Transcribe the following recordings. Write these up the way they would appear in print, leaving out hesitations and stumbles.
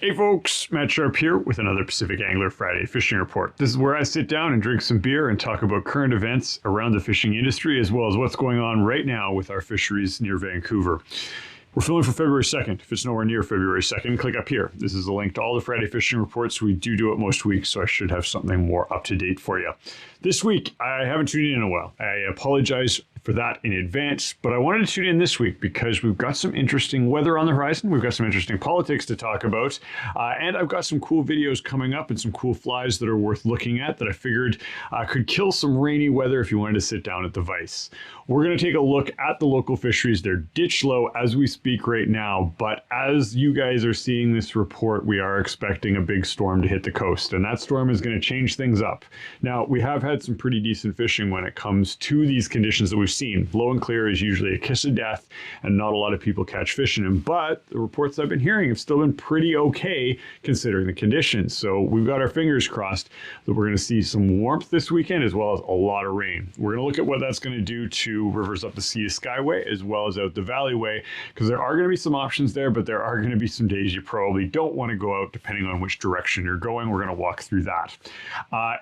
Hey folks, Matt Sharp here with another Pacific Angler Friday Fishing Report. This is where I sit down and drink some beer and talk about current events around the fishing industry as well as what's going on right now with our fisheries near Vancouver. We're filming for February 2nd. If it's nowhere near February 2nd, click up here. This is a link to all the Friday Fishing Reports. We do it most weeks, so I should have something more up to date for you. This week, I haven't tuned in a while. I apologize for that in advance, but I wanted to tune in this week because we've got some interesting weather on the horizon. We've got some interesting politics to talk about, and I've got some cool videos coming up and some cool flies that are worth looking at that I figured could kill some rainy weather if you wanted to sit down at the vise. We're going to take a look at the local fisheries. They're ditch low as we speak right now, but as you guys are seeing this report, we are expecting a big storm to hit the coast, and that storm is going to change things up. Now, we have had some pretty decent fishing when it comes to these conditions that we've seen. Low and clear is usually a kiss of death, and not a lot of people catch fish in them, but the reports I've been hearing have still been pretty okay considering the conditions. So we've got our fingers crossed that we're going to see some warmth this weekend as well as a lot of rain. We're going to look at what that's going to do to rivers up the Sea to Skyway as well as out the Valleyway, because there are going to be some options there, but there are going to be some days you probably don't want to go out depending on which direction you're going. We're going to walk through that.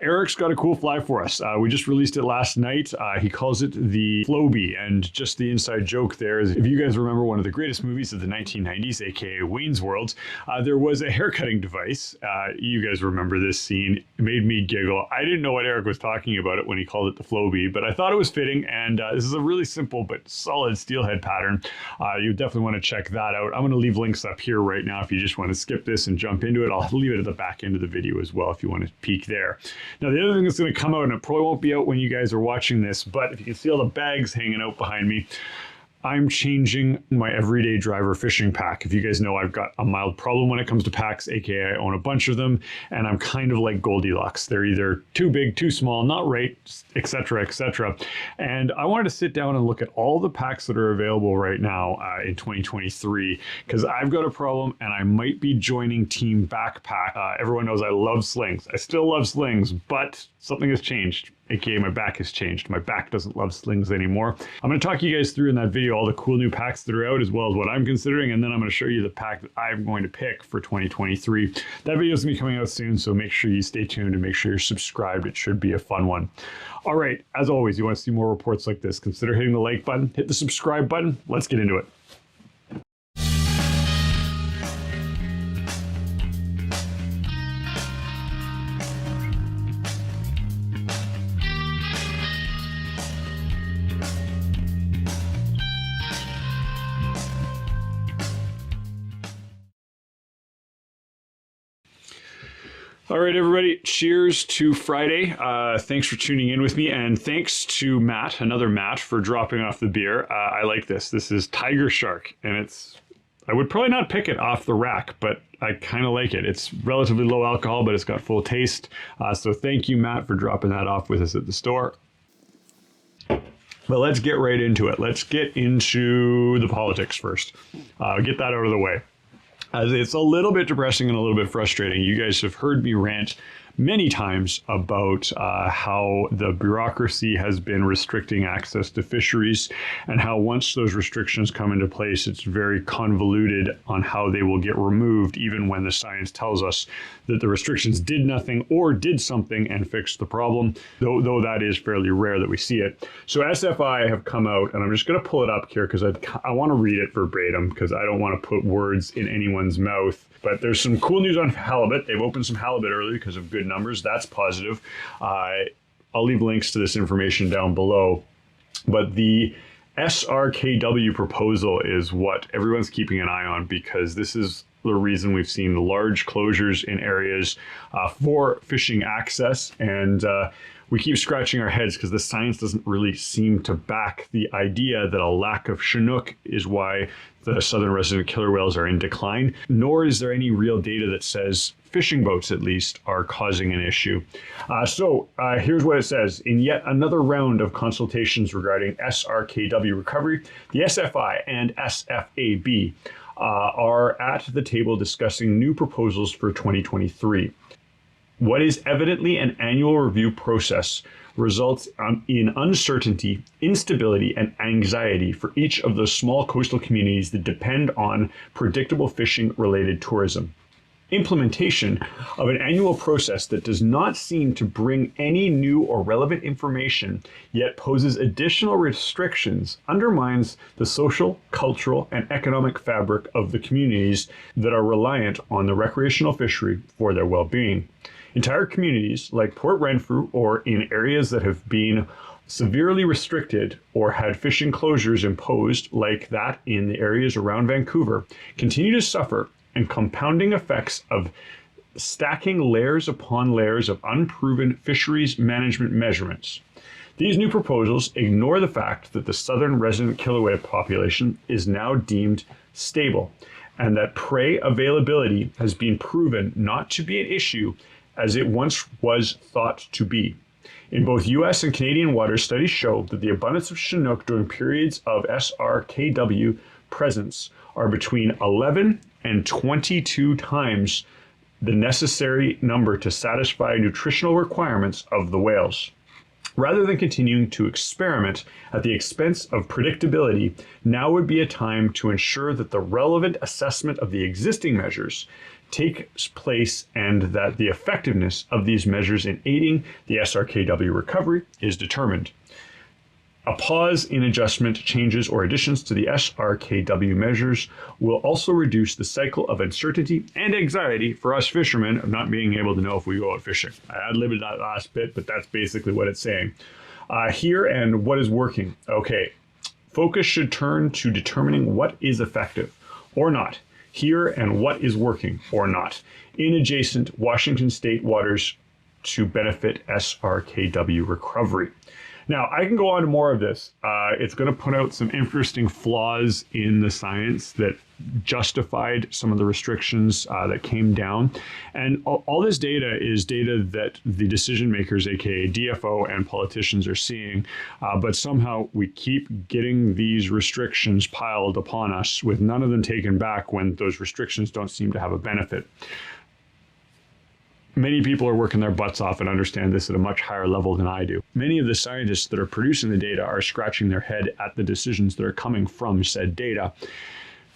Eric's got a cool fly for us. We just released it last night. He calls it the Floby, and just the inside joke there is if you guys remember one of the greatest movies of the 1990s, aka Wayne's World, there was a haircutting device. You guys remember this scene. It made me giggle. I didn't know what Eric was talking about it when he called it the Floby, but I thought it was fitting, and this is a really simple but solid steelhead pattern. You definitely want to check that out. I'm going to leave links up here right now if you just want to skip this and jump into it. I'll leave it at the back end of the video as well if you want to peek there. Now, the other thing that's going to come out, and it probably won't be out when you guys are watching this, but if you can see all the bags hanging out behind me, I'm changing my everyday driver fishing pack. If you guys know, I've got a mild problem when it comes to packs, aka I own a bunch of them, and I'm kind of like Goldilocks. They're either too big, too small, not right, etc., etc. And I wanted to sit down and look at all the packs that are available right now in 2023, because I've got a problem and I might be joining Team Backpack. Everyone knows I love slings. I still love slings, but something has changed, aka my back has changed. My back doesn't love slings anymore. I'm going to talk you guys through in that video all the cool new packs that are out as well as what I'm considering, and then I'm going to show you the pack that I'm going to pick for 2023. That video is going to be coming out soon, so make sure you stay tuned and make sure you're subscribed. It should be a fun one. All right, as always, you want to see more reports like this, consider hitting the like button, hit the subscribe button. Let's get into it. All right, everybody, cheers to Friday. Thanks for tuning in with me, and thanks to Matt, another Matt, for dropping off the beer. I like this. This is Tiger Shark, and I would probably not pick it off the rack, but I kind of like it. It's relatively low alcohol, but it's got full taste. So thank you, Matt, for dropping that off with us at the store. But let's get right into it. Let's get into the politics first. Get that out of the way. It's a little bit depressing and a little bit frustrating. You guys have heard me rant many times about how the bureaucracy has been restricting access to fisheries, and how once those restrictions come into place, it's very convoluted on how they will get removed, even when the science tells us that the restrictions did nothing or did something and fixed the problem, though that is fairly rare that we see it. So SFI have come out, and I'm just going to pull it up here because I want to read it verbatim because I don't want to put words in anyone's mouth. But there's some cool news on halibut. They've opened some halibut early because of good numbers. That's positive. I'll leave links to this information down below. But the SRKW proposal is what everyone's keeping an eye on, because this is the reason we've seen the large closures in areas for fishing access. And we keep scratching our heads because the science doesn't really seem to back the idea that a lack of Chinook is why the southern resident killer whales are in decline, nor is there any real data that says fishing boats, at least, are causing an issue. So here's what it says. In yet another round of consultations regarding SRKW recovery, the SFI and SFAB are at the table discussing new proposals for 2023. What is evidently an annual review process results in uncertainty, instability, and anxiety for each of those small coastal communities that depend on predictable fishing-related tourism. implementation of an annual process that does not seem to bring any new or relevant information, yet poses additional restrictions, undermines the social, cultural, and economic fabric of the communities that are reliant on the recreational fishery for their well-being. Entire communities like Port Renfrew or in areas that have been severely restricted or had fishing closures imposed, like that in the areas around Vancouver, continue to suffer, and compounding effects of stacking layers upon layers of unproven fisheries management measurements. These new proposals ignore the fact that the southern resident killiway population is now deemed stable, and that prey availability has been proven not to be an issue as it once was thought to be. In both US and Canadian waters, studies show that the abundance of Chinook during periods of SRKW presence are between 11 and 22 times the necessary number to satisfy nutritional requirements of the whales. Rather than continuing to experiment at the expense of predictability, now would be a time to ensure that the relevant assessment of the existing measures takes place and that the effectiveness of these measures in aiding the SRKW recovery is determined. A pause in adjustment, changes, or additions to the SRKW measures will also reduce the cycle of uncertainty and anxiety for us fishermen of not being able to know if we go out fishing. I ad-libbed that last bit, but that's basically what it's saying. Here and what is working. Okay, focus should turn to determining what is effective or not. Here and what is working or not in adjacent Washington state waters to benefit SRKW recovery. Now, I can go on to more of this. It's going to put out some interesting flaws in the science that justified some of the restrictions that came down. And all this data is data that the decision makers, aka DFO and politicians, are seeing. But somehow we keep getting these restrictions piled upon us with none of them taken back when those restrictions don't seem to have a benefit. Many people are working their butts off and understand this at a much higher level than I do. Many of the scientists that are producing the data are scratching their head at the decisions that are coming from said data.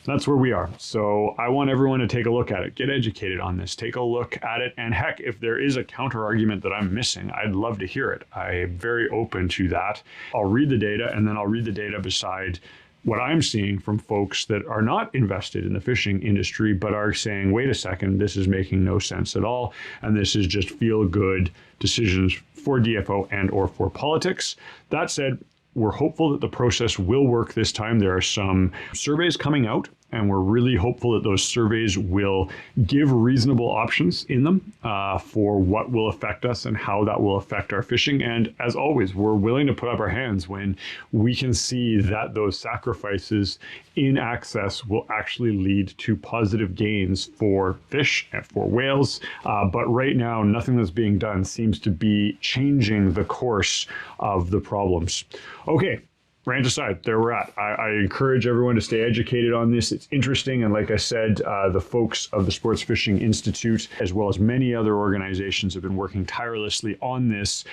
That's where we are. So I want everyone to take a look at it, get educated on this, take a look at it. And heck, if there is a counter argument that I'm missing, I'd love to hear it. I'm very open to that. I'll read the data and then I'll read the data beside what I'm seeing from folks that are not invested in the fishing industry, but are saying, wait a second, this is making no sense at all. And this is just feel-good decisions for DFO and or for politics. That said, we're hopeful that the process will work this time. There are some surveys coming out, and we're really hopeful that those surveys will give reasonable options in them for what will affect us and how that will affect our fishing. And as always, we're willing to put up our hands when we can see that those sacrifices in access will actually lead to positive gains for fish and for whales. But right now, nothing that's being done seems to be changing the course of the problems. Okay. Rant aside, there we're at. I encourage everyone to stay educated on this. It's interesting. And like I said, the folks of the Sports Fishing Institute, as well as many other organizations, have been working tirelessly on this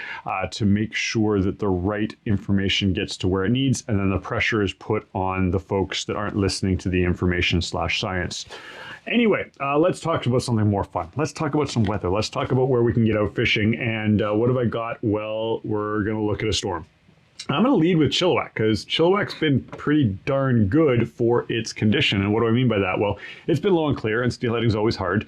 to make sure that the right information gets to where it needs. And then the pressure is put on the folks that aren't listening to the information/science. Anyway, let's talk about something more fun. Let's talk about some weather. Let's talk about where we can get out fishing. And what have I got? Well, we're going to look at a storm. I'm going to lead with Chilliwack because Chilliwack's been pretty darn good for its condition. And what do I mean by that? Well, it's been low and clear, and steelheading is always hard,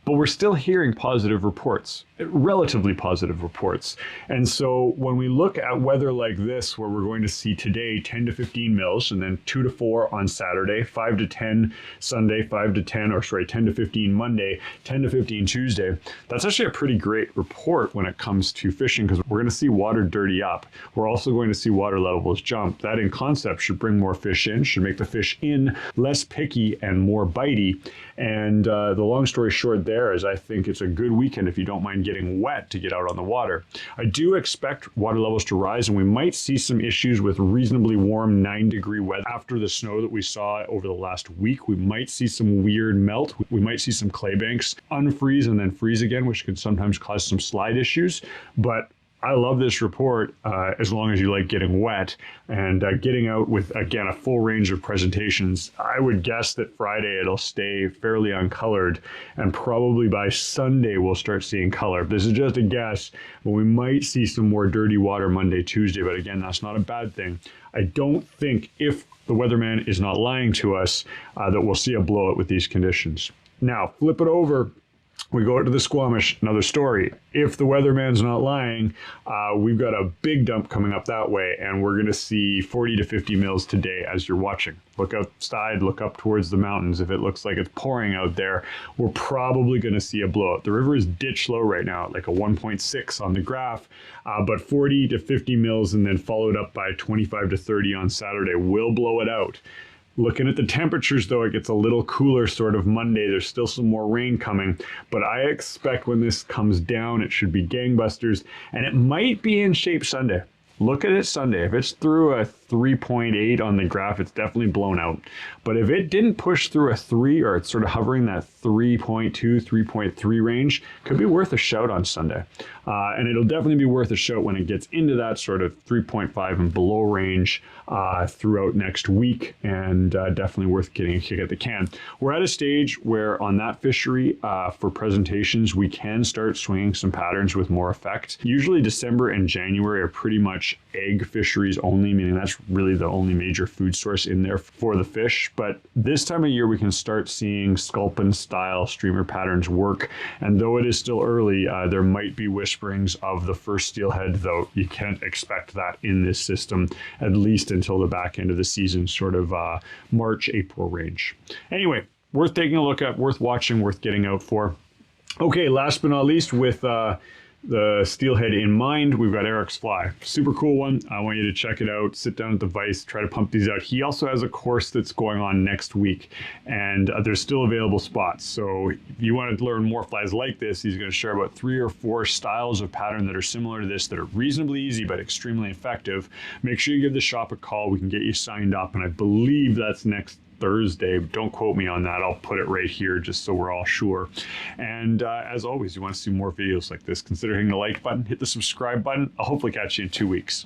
but we're still hearing positive reports, relatively positive reports. And so when we look at weather like this, where we're going to see today 10 to 15 mils, and then 2 to 4 on Saturday, 5 to 10 Sunday, 10 to 15 Monday, 10 to 15 Tuesday, that's actually a pretty great report when it comes to fishing because we're going to see water dirty up. We're also going to see water levels jump. That in concept should bring more fish in, should make the fish in less picky and more bitey. And the long story short there is I think it's a good weekend if you don't mind getting wet to get out on the water. I do expect water levels to rise, and we might see some issues with reasonably warm 9-degree weather after the snow that we saw over the last week. We might see some weird melt. We might see some clay banks unfreeze and then freeze again, which can sometimes cause some slide issues. But I love this report as long as you like getting wet and getting out with, again, a full range of presentations. I would guess that Friday it'll stay fairly uncolored, and probably by Sunday we'll start seeing color. This is just a guess, but we might see some more dirty water Monday, Tuesday. But again, that's not a bad thing. I don't think, if the weatherman is not lying to us, that we'll see a blowout with these conditions. Now, flip it over. We go out to the Squamish, another story. If the weatherman's not lying, we've got a big dump coming up that way, and we're going to see 40 to 50 mils today as you're watching. Look outside, look up towards the mountains. If it looks like it's pouring out there, we're probably going to see a blowout. The river is ditch low right now, like a 1.6 on the graph, but 40 to 50 mils and then followed up by 25 to 30 on Saturday will blow it out. Looking at the temperatures, though, it gets a little cooler sort of Monday. There's still some more rain coming, but I expect when this comes down, it should be gangbusters, and it might be in shape Sunday. Look at it Sunday. If it's through a 3.8 on the graph, it's definitely blown out. But if it didn't push through a 3, or it's sort of hovering that 3.2, 3.3 range, could be worth a shout on Sunday. And it'll definitely be worth a shout when it gets into that sort of 3.5 and below range throughout next week, and definitely worth getting a kick at the can. We're at a stage where on that fishery, for presentations, we can start swinging some patterns with more effect. Usually December and January are pretty much egg fisheries only, meaning that's really the only major food source in there for the fish. But this time of year, we can start seeing sculpin style streamer patterns work. And though it is still early, there might be whisperings of the first steelhead, though you can't expect that in this system, at least until the back end of the season, sort of March, April range. Anyway, worth taking a look at, worth watching, worth getting out for. Okay, last but not least, with the steelhead in mind, we've got Eric's fly. Super cool one. I want you to check it out. Sit down at the vise, try to pump these out. He also has a course that's going on next week, and there's still available spots. So if you want to learn more flies like this, he's going to share about 3 or 4 styles of pattern that are similar to this, that are reasonably easy but extremely effective. Make sure you give the shop a call. We can get you signed up, and I believe that's next Thursday. Don't quote me on that. I'll put it right here just so we're all sure. And as always, you want to see more videos like this, consider hitting the like button, hit the subscribe button. I'll hopefully catch you in 2 weeks.